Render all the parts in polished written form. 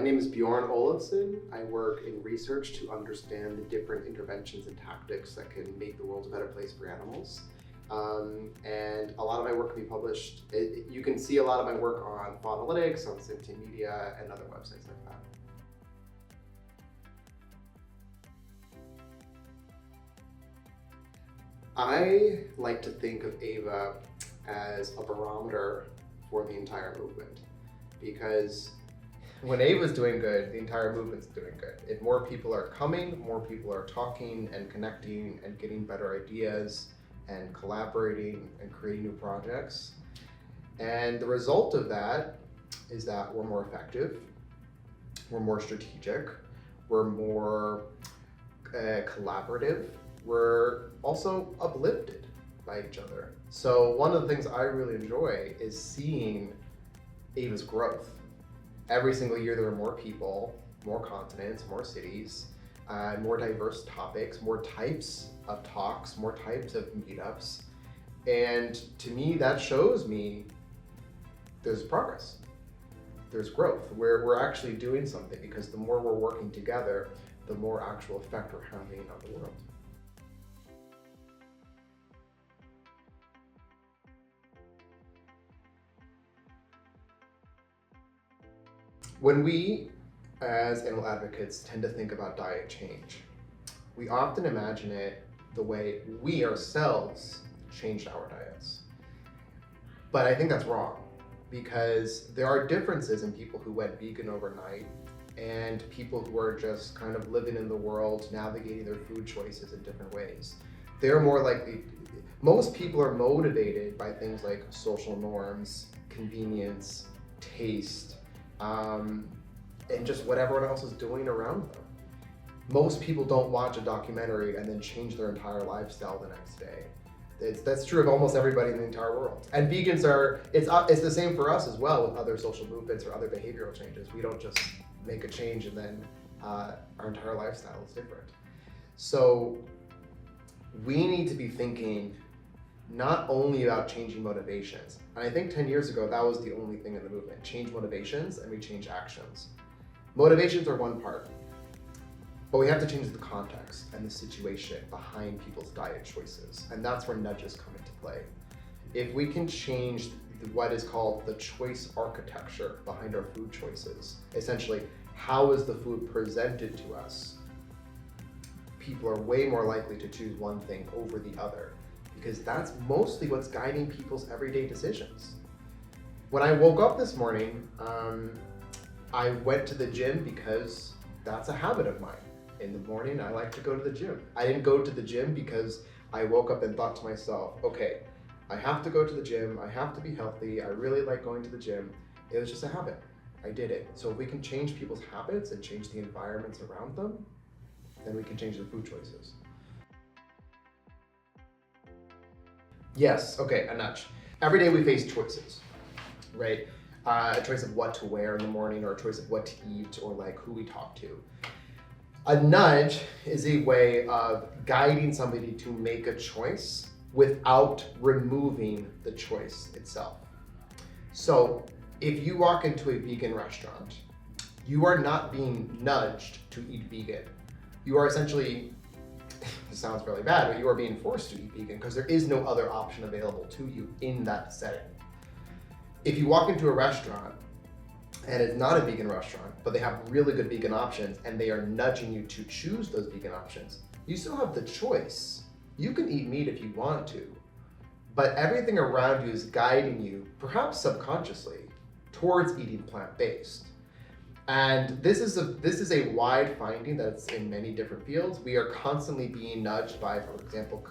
My name is Björn Ólafsson. I work in research to understand the different interventions and tactics that can make the world a better place for animals. And a lot of my work can be published. You can see a lot of my work on Faunalytics, on Sentient Media, and other websites like that. I like to think of AVA as a barometer for the entire movement, because when AVA is doing good, the entire movement's doing good. If more people are coming, more people are talking and connecting and getting better ideas and collaborating and creating new projects. And the result of that is that we're more effective, we're more strategic, we're more collaborative, we're also uplifted by each other. So one of the things I really enjoy is seeing AVA's growth. Every single year there are more people, more continents, more cities, more diverse topics, more types of talks, more types of meetups. And to me, that shows me there's progress, there's growth. We're actually doing something, because the more we're working together, the more actual effect we're having on the world. When we, as animal advocates, tend to think about diet change, we often imagine it the way we ourselves changed our diets. But I think that's wrong, because there are differences in people who went vegan overnight and people who are just kind of living in the world, navigating their food choices in different ways. They're more likely, most people are motivated by things like social norms, convenience, taste, and just what everyone else is doing around them. Most people don't watch a documentary and then change their entire lifestyle the next day. That's true of almost everybody in the entire world. And vegans it's the same for us as well with other social movements or other behavioral changes. We don't just make a change and then our entire lifestyle is different. So we need to be thinking not only about changing motivations. And I think 10 years ago, that was the only thing in the movement. Change motivations and we change actions. Motivations are one part, but we have to change the context and the situation behind people's diet choices. And that's where nudges come into play. If we can change what is called the choice architecture behind our food choices, essentially, how is the food presented to us? People are way more likely to choose one thing over the other, because that's mostly what's guiding people's everyday decisions. When I woke up this morning, I went to the gym because that's a habit of mine. In the morning, I like to go to the gym. I didn't go to the gym because I woke up and thought to myself, okay, I have to go to the gym, I have to be healthy, I really like going to the gym. It was just a habit. I did it. So if we can change people's habits and change the environments around them, then we can change their food choices. Yes, okay, a nudge. Every day we face choices, right? A choice of what to wear in the morning, or a choice of what to eat, or like who we talk to. A nudge is a way of guiding somebody to make a choice without removing the choice itself. So if you walk into a vegan restaurant, you are not being nudged to eat vegan. You are essentially, this sounds really bad, but you are being forced to eat vegan because there is no other option available to you in that setting. If you walk into a restaurant and it's not a vegan restaurant, but they have really good vegan options and they are nudging you to choose those vegan options, you still have the choice. You can eat meat if you want to, but everything around you is guiding you, perhaps subconsciously, towards eating plant-based. And this is a wide finding that's in many different fields. We are constantly being nudged by, for example,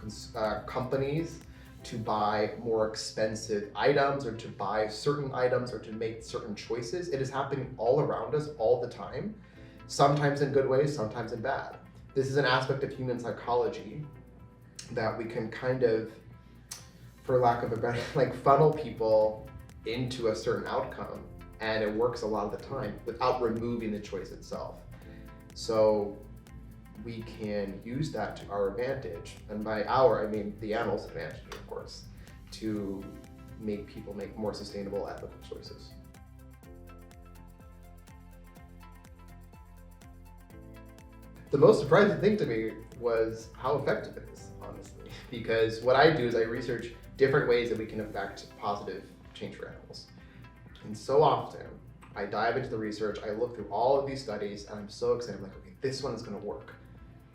companies to buy more expensive items, or to buy certain items, or to make certain choices. It is happening all around us all the time, sometimes in good ways, sometimes in bad. This is an aspect of human psychology that we can kind of, for lack of a better, like funnel people into a certain outcome, and it works a lot of the time without removing the choice itself. So we can use that to our advantage, and by our, I mean the animal's advantage, of course, to make people make more sustainable, ethical choices. The most surprising thing to me was how effective it is, honestly. Because what I do is I research different ways that we can affect positive change for animals. And so often, I dive into the research, I look through all of these studies, and I'm so excited. I'm like, okay, this one is going to work.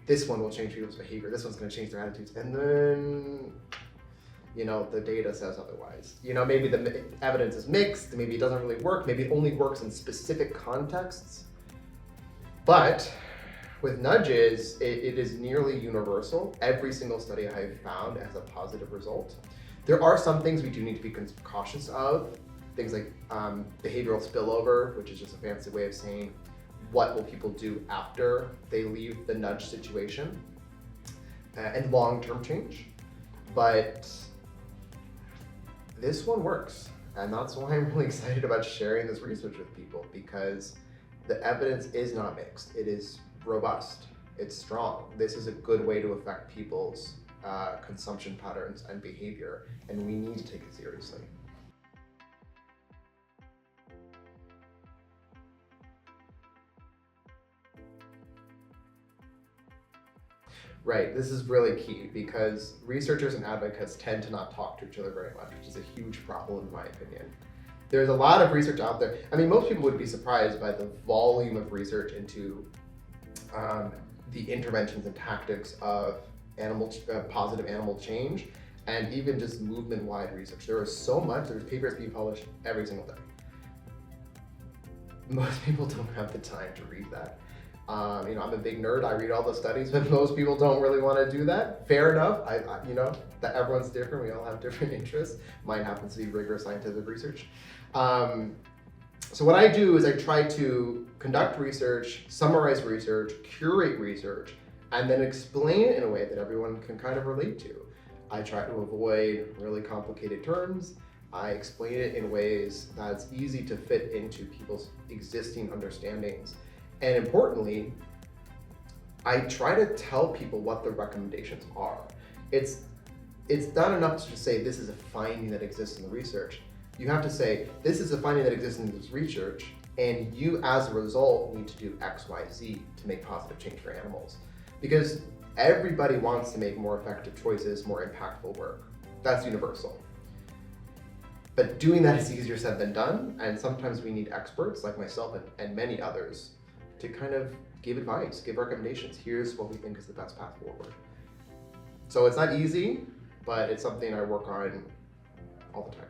This one will change people's behavior. This one's going to change their attitudes. And then, the data says otherwise. Maybe the evidence is mixed. Maybe it doesn't really work. Maybe it only works in specific contexts. But with nudges, it is nearly universal. Every single study I have found has a positive result. There are some things we do need to be cautious of. Things like behavioral spillover, which is just a fancy way of saying what will people do after they leave the nudge situation, and long-term change. But this one works, and that's why I'm really excited about sharing this research with people, because the evidence is not mixed. It is robust. It's strong. This is a good way to affect people's consumption patterns and behavior, and we need to take it seriously. Right, this is really key because researchers and advocates tend to not talk to each other very much, which is a huge problem in my opinion. There's a lot of research out there. I mean, most people would be surprised by the volume of research into the interventions and tactics of positive animal change, and even just movement-wide research. There is so much, there's papers being published every single day. Most people don't have the time to read that. I'm a big nerd. I read all the studies, but most people don't really want to do that. Fair enough. That everyone's different. We all have different interests. Mine happens to be rigorous scientific research. So what I do is I try to conduct research, summarize research, curate research, and then explain it in a way that everyone can kind of relate to. I try to avoid really complicated terms. I explain it in ways that's easy to fit into people's existing understandings. And importantly, I try to tell people what the recommendations are. It's not enough to just say this is a finding that exists in the research. You have to say this is a finding that exists in this research, and you as a result need to do X, Y, Z to make positive change for animals. Because everybody wants to make more effective choices, more impactful work. That's universal. But doing that is easier said than done, and sometimes we need experts like myself and many others to kind of give advice, give recommendations. Here's what we think is the best path forward. So it's not easy, but it's something I work on all the time.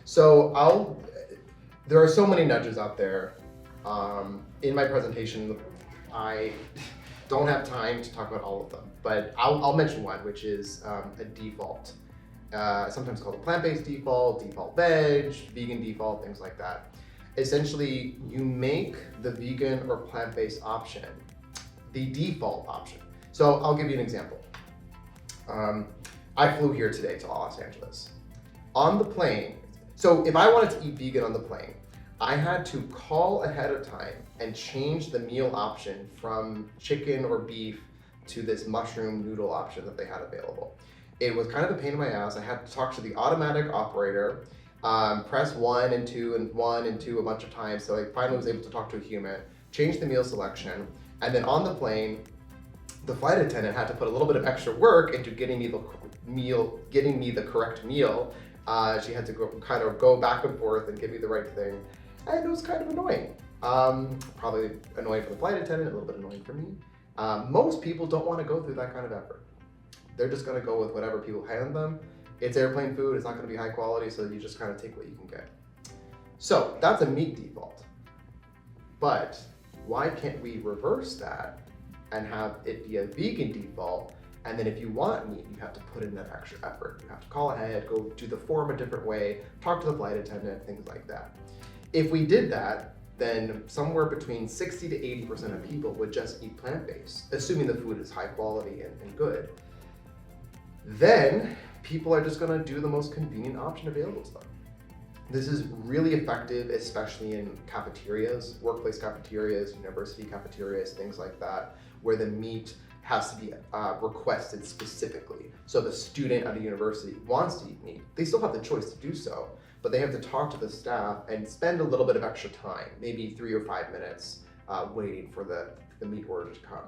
So there are so many nudges out there. In my presentation, I don't have time to talk about all of them, but I'll mention one, which is a default. Sometimes called a plant-based default, default veg, vegan default, things like that. Essentially, you make the vegan or plant-based option the default option. So I'll give you an example. I flew here today to Los Angeles. On the plane, so if I wanted to eat vegan on the plane, I had to call ahead of time and change the meal option from chicken or beef to this mushroom noodle option that they had available. It was kind of a pain in my ass. I had to talk to the automatic operator, press 1 and 2 and 1 and 2 a bunch of times, so I finally was able to talk to a human, change the meal selection, and then on the plane, the flight attendant had to put a little bit of extra work into getting me the correct meal. She had to go back and forth and give me the right thing, and it was kind of annoying. Probably annoying for the flight attendant, a little bit annoying for me. Most people don't want to go through that kind of effort. They're just going to go with whatever people hand them. It's airplane food, it's not going to be high quality, so you just kind of take what you can get. So that's a meat default. But why can't we reverse that and have it be a vegan default? And then if you want meat, you have to put in that extra effort. You have to call ahead, go do the form a different way, talk to the flight attendant, things like that. If we did that, then somewhere between 60 to 80% of people would just eat plant-based, assuming the food is high quality and good. Then people are just gonna do the most convenient option available to them. This is really effective, especially in cafeterias, workplace cafeterias, university cafeterias, things like that, where the meat has to be requested specifically. So the student at a university wants to eat meat. They still have the choice to do so, but they have to talk to the staff and spend a little bit of extra time, maybe 3 or 5 minutes, waiting for the meat order to come.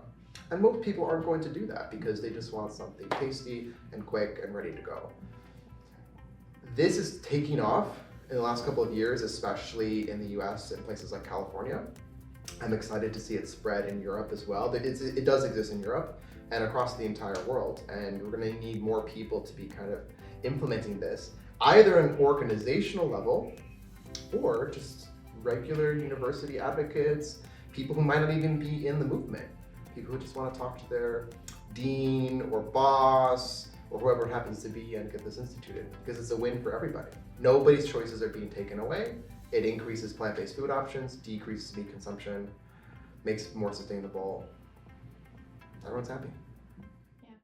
And most people aren't going to do that because they just want something tasty and quick and ready to go. This is taking off in the last couple of years, especially in the US and places like California. I'm excited to see it spread in Europe as well. It does exist in Europe and across the entire world, and we're going to need more people to be kind of implementing this, either at an organizational level or just regular university advocates, people who might not even be in the movement, people who just want to talk to their dean or boss or whoever it happens to be and get this instituted, because it's a win for everybody. Nobody's choices are being taken away. It increases plant-based food options, decreases meat consumption, makes it more sustainable. Everyone's happy.